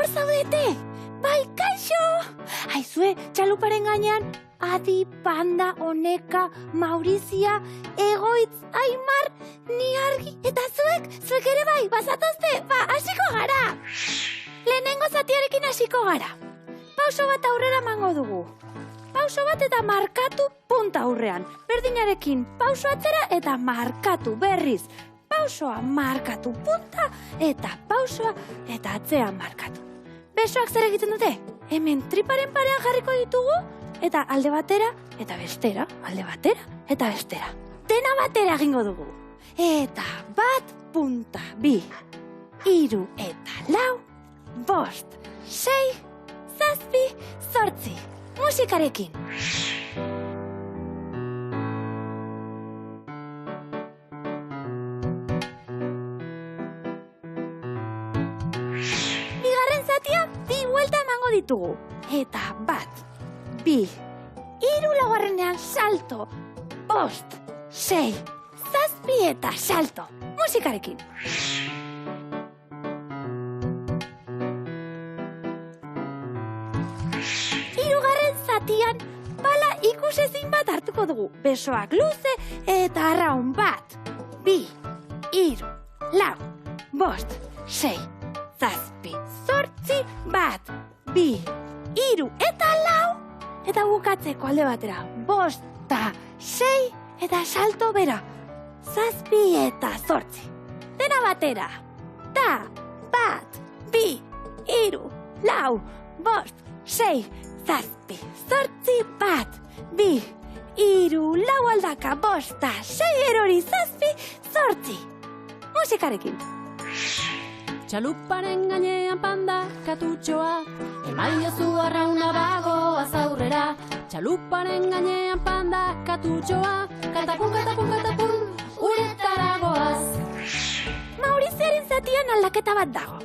hor zaudete! Bai, kaixo! Aizue, txaluparen gainean, Adi, Panda, Oneka, Maurizia, Egoitz, Aimar, ni Argi, eta zuek ere bai, bazatozte, hasiko gara! Lehenengo zatiarekin hasiko gara. Pauso bat aurrera emango dugu. Pauso bat eta markatu punta aurrean. Berdinarekin, pauso atzera eta markatu berriz. Pausoa markatu punta eta pausoa eta atzean markatu. Besoak zer egiten dute? Hemen triparen parean jarriko ditugu eta alde batera eta bestera, alde batera eta bestera. Dena batera egingo dugu. Eta 1 punta 2, 3 eta 4, 5, 6, 7, 8. Musikarekin. Bigarren zatia, 2 buelta emango ditugu. Eta 1, 2, 3 laugarrenean salto. 5, 6, 7 eta salto. Musikarekin. Hirugarren zatian, bala ikusezin bat hartuko dugu. Besoak luze eta arraun 1, 2, 3, 4, 5, 6, 7, 8, 1, 2, 3 eta 4. Eta bukatzeko alde batera. 5 eta 6 eta salto bera. 7 eta 8. Dena batera. Ta, 1, 2, 3, 4, 5, 6, 7, 8, 1, 2, 3, 4 aldaka, 5, 6 erori, 7, 8. Musikarekin. Txaluparen gainean Panda katutxoa, emaiozu arrauna bagoaz aurrera. Txaluparen gainean Panda katutxoa, katapun, katapun, katapun, uretara goaz. Mauriziaren zatian aldaketa bat dago.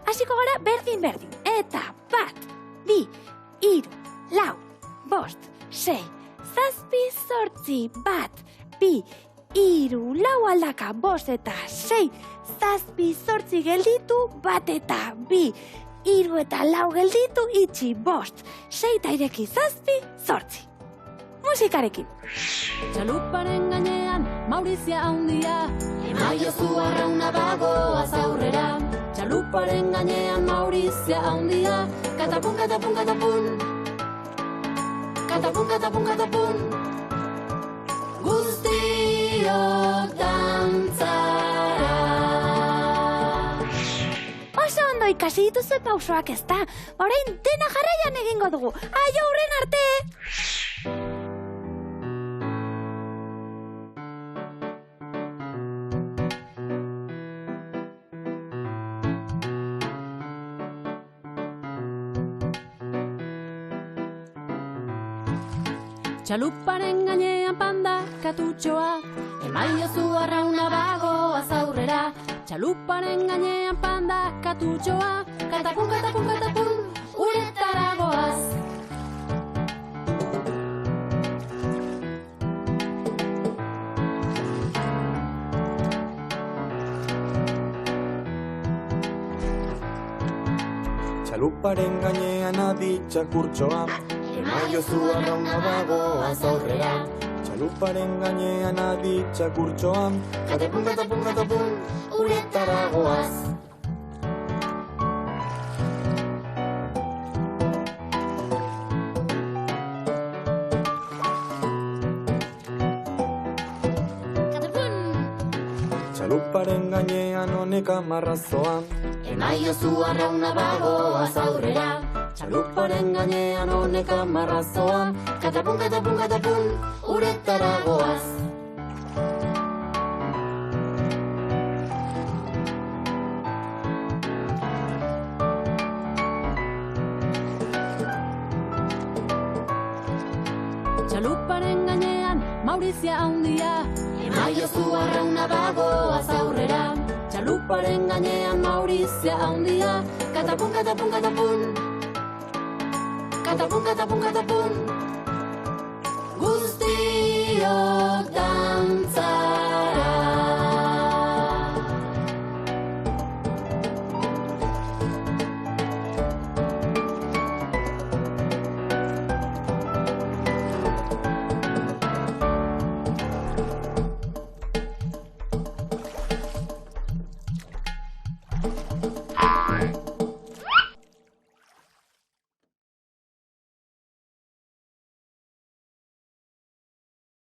Hasiko gara berdin. Eta 1, 2, 3, 4, 5, 6, 7, 8, 1, 2, 3, 4 aldaka, 5 eta 6, 7, 8 gelditu, 1 eta 2, 3 eta 4 gelditu, itxi, 5, 6 eta ireki, 7, 8. Musikarekin. Txaluparen gainean Maurizia handia, emaiozu arrauna bagoaz aurrera. Txaluparen gainean Maurizia handia, katapun, katapun, katapun, katapun, katapun, katapun. Guztiok dantzara. Oso ondo ikasi dituzue pausoak, ezta? Orain dena jarraian egingo dugu. Aio, hurren arte! Txaluparen gainean Panda katutxoa, emaiozu arrauna bagoaz aurrera. Txaluparen gainean Panda katutxoa, katapun, katapun, katapun, uretara goaz. Txaluparen gainean Adi txakurtxoa, emaiozu arrauna bagoaz aurrera. Txaluparen gainean Adi txakurtxoa, katapun, katapun, katapun, uretara goaz. Txaluparen gainean Oneka marrazoa, Emaiozu arrauna bagoaz aurrera. Txaluparen gainean Oneka marrazoa, katapun, katapun, katapun, uretara goaz. Txaluparen gainean Maurizia handia, emaiozu arrauna bagoaz aurrera. Txaluparen gainean Maurizia handia, katapun, katapun, katapun, katapun, katapun, katapun. Guztiok dantzara.